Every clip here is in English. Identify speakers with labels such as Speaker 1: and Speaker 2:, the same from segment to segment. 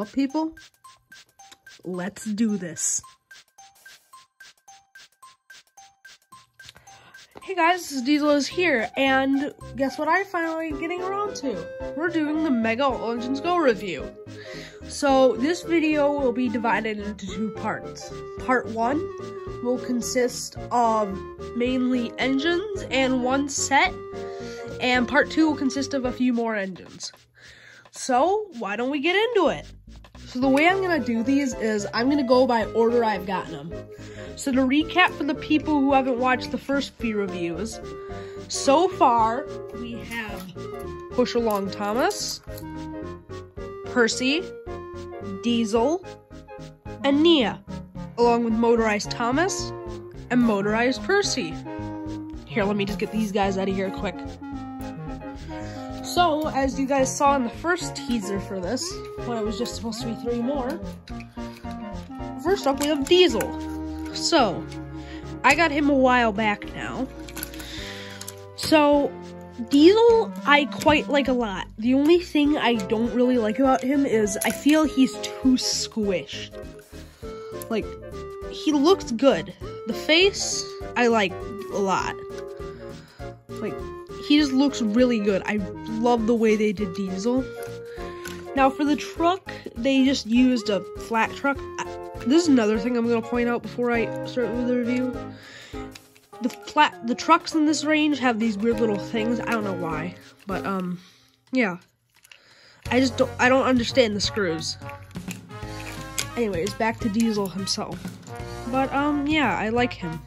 Speaker 1: Well, people, let's do this. Hey guys, this is Diesel is here, and guess what I'm finally getting around to? We're doing the Mega Engines Go review. So this video will be divided into two parts. Part 1 will consist of mainly engines and one set, and part 2 will consist of a few more engines. So why don't we get into it? So the way I'm gonna do these is I'm gonna go by order I've gotten them. So to recap for the people who haven't watched the first few reviews, so far we have Push Along Thomas, Percy, Diesel, and Nia, along with Motorized Thomas and Motorized Percy. Here, let me just get these guys out of here quick. So, as you guys saw in the first teaser for this, when it was just supposed to be 3 more, first up we have Diesel. So, I got him a while back now. So, Diesel I quite like a lot. The only thing I don't really like about him is I feel he's too squished. Like, he looks good. The face, I like a lot. Like, he just looks really good. I love the way they did Diesel. Now, for the truck, they just used a flat truck. This is another thing I'm going to point out before I start with the review. The trucks in this range have these weird little things. I don't know why, but yeah. I don't understand the screws. Anyways, back to Diesel himself. But yeah, I like him.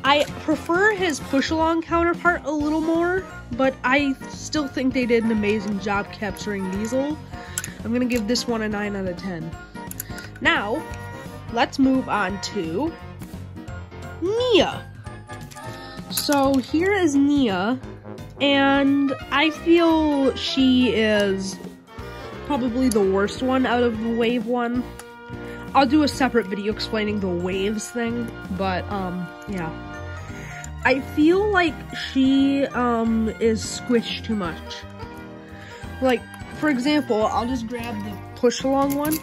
Speaker 1: I prefer his push-along counterpart a little more, but I still think they did an amazing job capturing Diesel. I'm gonna give this one a 9 out of 10. Now, let's move on to Nia. So here is Nia, and I feel she is probably the worst one out of the Wave one. I'll do a separate video explaining the waves thing, but yeah. I feel like she is squished too much. Like, for example, I'll just grab the push-along one.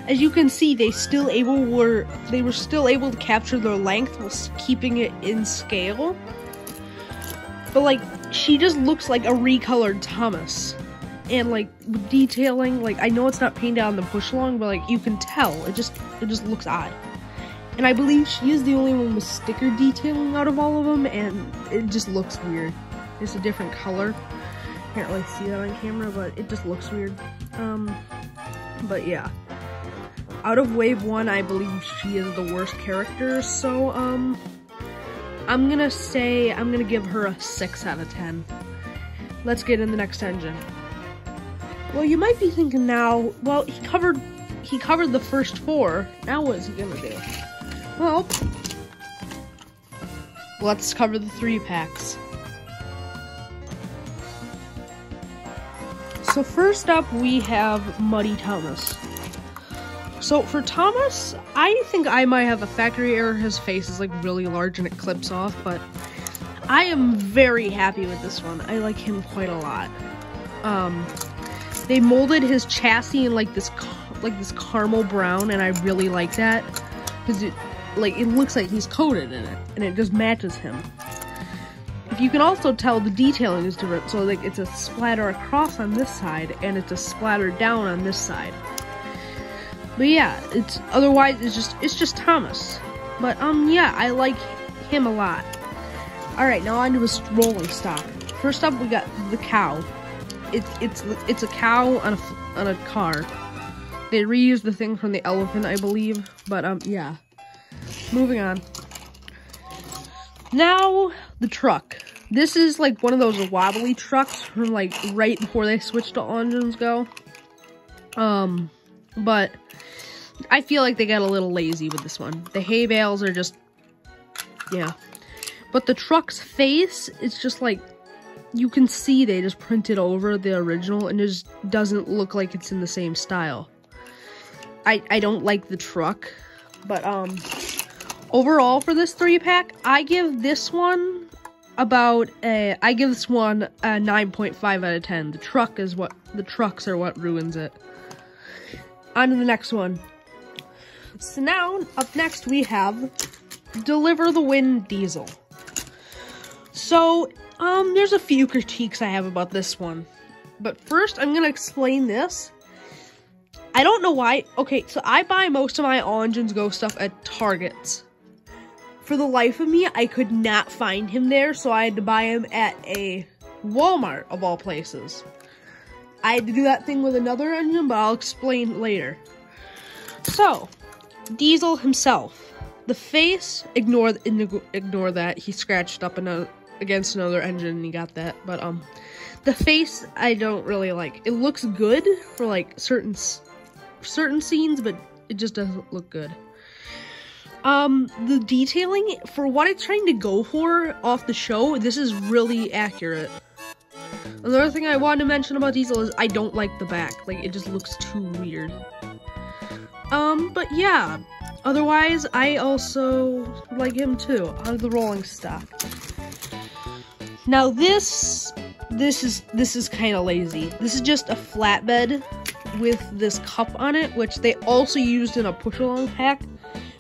Speaker 1: As you can see, they were still able to capture their length while keeping it in scale. But like, she just looks like a recolored Thomas. And like, with detailing, like, I know it's not painted on the push-along, but like, you can tell, it just looks odd. And I believe she is the only one with sticker detailing out of all of them, and it just looks weird. It's a different color. Can't really see that on camera, but it just looks weird. But yeah. Out of Wave 1, I believe she is the worst character, so, I'm gonna give her a 6 out of 10. Let's get in the next engine. Well, you might be thinking now, well, he covered the first 4, now what is he gonna do? Well, let's cover the 3-packs. So first up, we have Muddy Thomas. So for Thomas, I think I might have a factory error. His face is like really large and it clips off, but I am very happy with this one. I like him quite a lot. They molded his chassis in like this caramel brown, and I really like that because it looks like he's coated in it, and it just matches him. If you can also tell, the detailing is different, so like it's a splatter across on this side, and it's a splatter down on this side. But yeah, it's just Thomas. But But I like him a lot. Alright, now on to his rolling stock. First up, we got the cow. It's a cow on a car. They reused the thing from the elephant, I believe. But yeah. Moving on. Now, the truck. This is like one of those wobbly trucks from like right before they switched to Engines Go. But I feel like they got a little lazy with this one. The hay bales are just, yeah. But the truck's face, it's just like, you can see they just printed over the original, and it just doesn't look like it's in the same style. I don't like the truck, but overall for this 3-pack, I give this one a 9.5 out of 10. The trucks are what ruins it. on to the next one. So now, up next we have Deliver the Wind Diesel. So, there's a few critiques I have about this one. But first, I'm gonna explain this. I don't know why. Okay, so I buy most of my All Engines Go stuff at Targets. For the life of me, I could not find him there, so I had to buy him at a Walmart, of all places. I had to do that thing with another engine, but I'll explain later. So, Diesel himself. The face, ignore that. He scratched up against another engine and he got that. But, the face, I don't really like. It looks good for, like, certain scenes, but it just doesn't look good. The detailing, for what it's trying to go for off the show, this is really accurate. Another thing I wanted to mention about Diesel is I don't like the back. Like, it just looks too weird. But yeah. Otherwise, I also like him too, out of the rolling stock. Now this is kind of lazy. This is just a flatbed with this cup on it, which they also used in a push-along pack.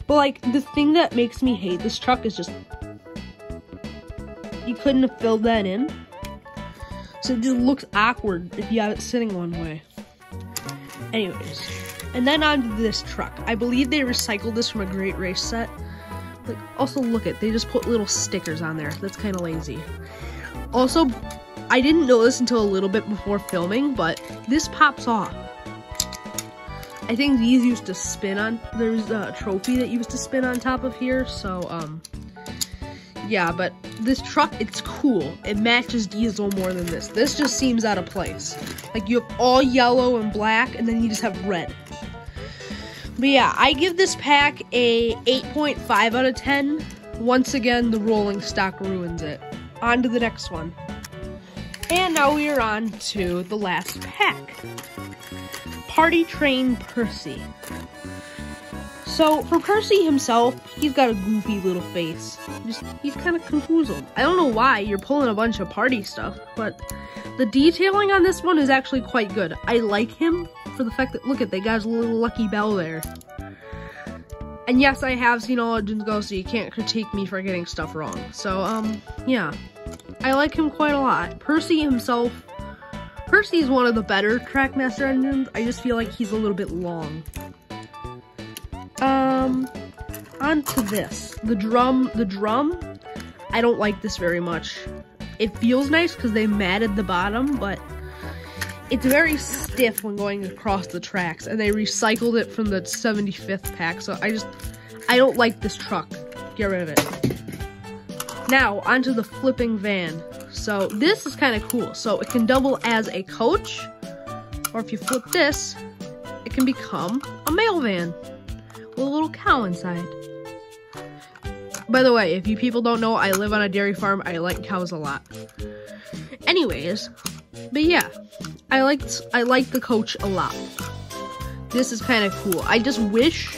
Speaker 1: But, like, the thing that makes me hate this truck is just, you couldn't have filled that in. So it just looks awkward if you have it sitting one way. Anyways, and then on to this truck. I believe they recycled this from a Great Race set. Like, also look at, they just put little stickers on there. That's kind of lazy. Also, I didn't know this until a little bit before filming, but this pops off. I think these used to spin on, there's a trophy that used to spin on top of here, so, yeah, but this truck, it's cool. It matches Diesel more than this. This just seems out of place. Like, you have all yellow and black, and then you just have red. But yeah, I give this pack a 8.5 out of 10. Once again, the rolling stock ruins it. On to the next one. And now we are on to the last pack. Party Train Percy. So, for Percy himself, he's got a goofy little face. He's kind of confused. I don't know why you're pulling a bunch of party stuff, but the detailing on this one is actually quite good. I like him for the fact that, look at, they got his little lucky bell there. And yes, I have seen All Engines Go, so you can't critique me for getting stuff wrong. So, yeah. I like him quite a lot. Percy himself, Percy is one of the better Trackmaster engines. I just feel like he's a little bit long. On to this. The drum, I don't like this very much. It feels nice because they matted the bottom, but it's very stiff when going across the tracks, and they recycled it from the 75th pack, so I don't like this truck. Get rid of it. Now, onto the flipping van. So, this is kind of cool. So, it can double as a coach, or if you flip this, it can become a mail van with a little cow inside. By the way, if you people don't know, I live on a dairy farm. I like cows a lot. Anyways, but yeah, I like the coach a lot. This is kind of cool. I just wish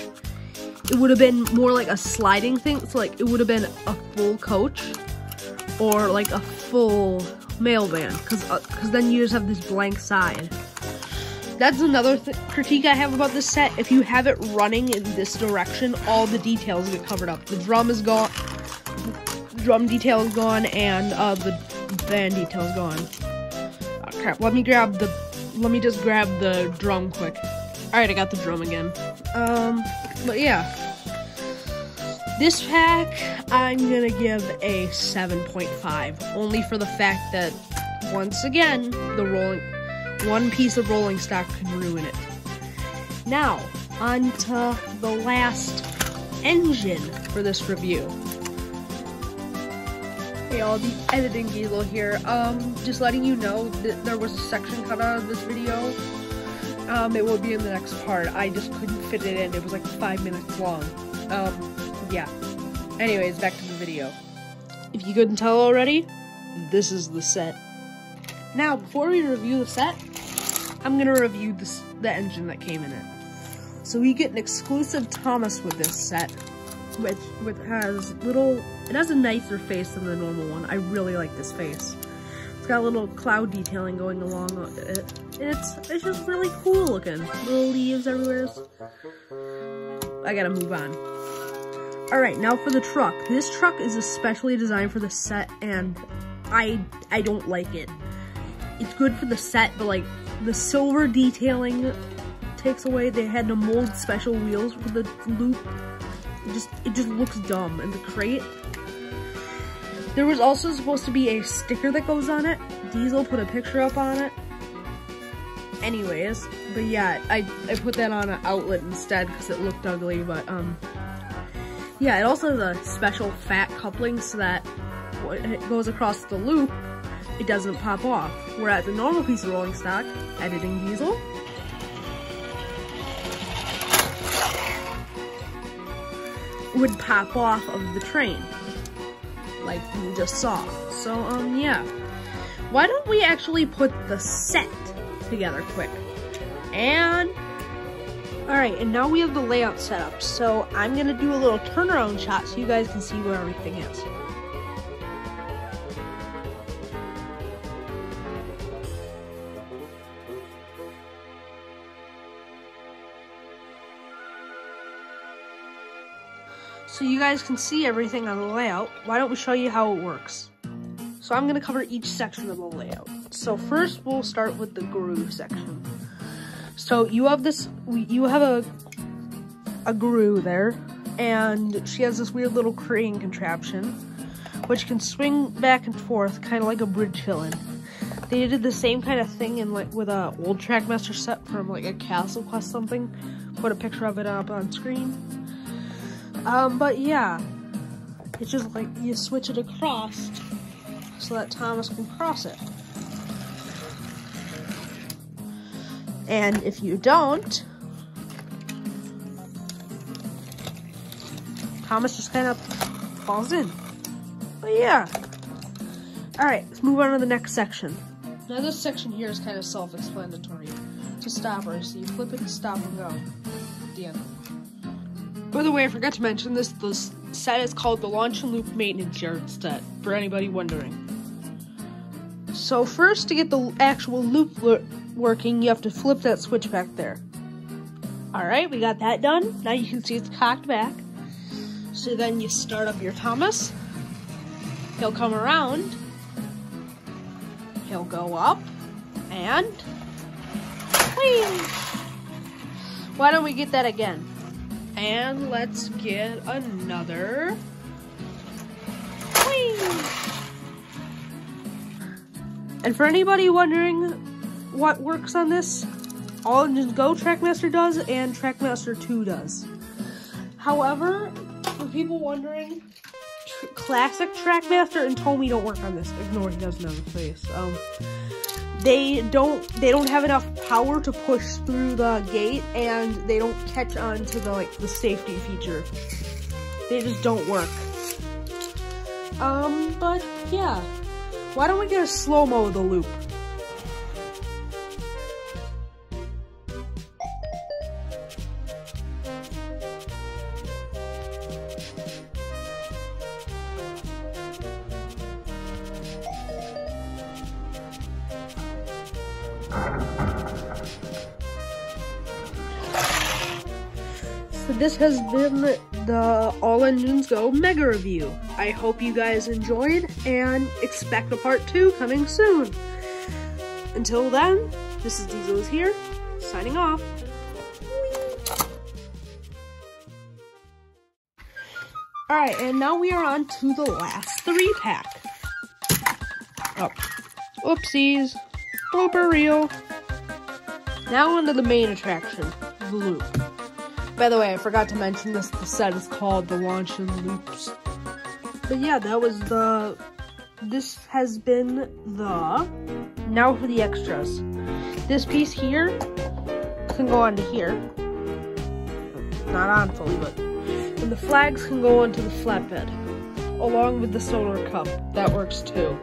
Speaker 1: it would have been more like a sliding thing. So like it would have been a full coach or like a full mail van, because then you just have this blank side. That's another critique I have about this set. If you have it running in this direction, all the details get covered up. The drum is gone, the drum detail is gone, and the van detail is gone. Oh crap, let me just grab the drum quick. Alright, I got the drum again. But yeah. This pack, I'm gonna give a 7.5, only for the fact that, once again, one piece of rolling stock can ruin it. Now, on to the last engine for this review. Hey, I'll be editing Diesel here. Just letting you know that there was a section cut out of this video. It will be in the next part. I just couldn't fit it in. It was like 5 minutes long. Yeah. Anyways, back to the video. If you couldn't tell already, this is the set. Now, before we review the set, I'm gonna review the engine that came in it. So we get an exclusive Thomas with this set, which has it has a nicer face than the normal one. I really like this face. It's got a little cloud detailing going along it. It's just really cool looking. Little leaves everywhere. I gotta move on. Alright, now for the truck. This truck is especially designed for the set, and I don't like it. It's good for the set, but like the silver detailing takes away. They had to mold special wheels for the loop. It just looks dumb. And the crate, there was also supposed to be a sticker that goes on it. Diesel put a picture up on it. Anyways, but yeah, I put that on an outlet instead because it looked ugly, but yeah, it also has a special fat coupling so that when it goes across the loop, it doesn't pop off. Whereas a normal piece of rolling stock, editing diesel, would pop off of the train, like you just saw. So, yeah. Why don't we actually put the set together quick? And alright, and now we have the layout set up. So I'm gonna do a little turnaround shot so you guys can see where everything is. So you guys can see everything on the layout. Why don't we show you how it works? So I'm gonna cover each section of the layout. So first we'll start with the groove section. So you have a grue there, and she has this weird little crane contraption, which can swing back and forth, kind of like a bridge fill-in. They did the same kind of thing in with a old Trackmaster set from like a Castle Quest something. Put a picture of it up on screen. But yeah, it's just like you switch it across so that Thomas can cross it. And if you don't, Thomas just kind of falls in. But yeah. Alright, let's move on to the next section. Now this section here is kind of self-explanatory. It's a stopper, so you flip it and stop and go at the end. By the way, I forgot to mention this set is called the Launch and Loop Maintenance Yard set, for anybody wondering. So first, to get the actual loop working, you have to flip that switch back there. Alright, we got that done. Now you can see it's cocked back. So then you start up your Thomas. He'll come around. He'll go up. And whee! Why don't we get that again? And let's get another whee! And for anybody wondering what works on this, All Engines Go Trackmaster does, and Trackmaster 2 does. However, for people wondering, Classic Trackmaster and Tomy don't work on this. Ignore he doesn't have a face. They don't have enough power to push through the gate, and they don't catch on to the safety feature. They just don't work. But yeah. Why don't we get a slow-mo of the loop? So this has been the All Engines Go Mega Review. I hope you guys enjoyed, and expect a part 2 coming soon. Until then, this is Diesel here, signing off. Alright, and now we are on to the last 3-pack. Oh, oopsies. Blooper reel. Now onto the main attraction, the loop. By the way, I forgot to mention this, the set is called the Launch and Loops. But yeah, this has been the, now for the extras. This piece here can go onto here. Not on fully, but, and the flags can go onto the flatbed, along with the solar cup. That works too.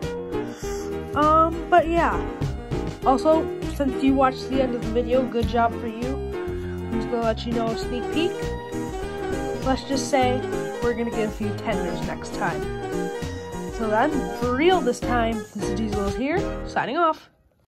Speaker 1: But yeah. Also, since you watched the end of the video, good job for you. I'm just gonna let you know a sneak peek. Let's just say we're gonna get a few tenders next time. Until then, for real this time, this is Diesel here, signing off.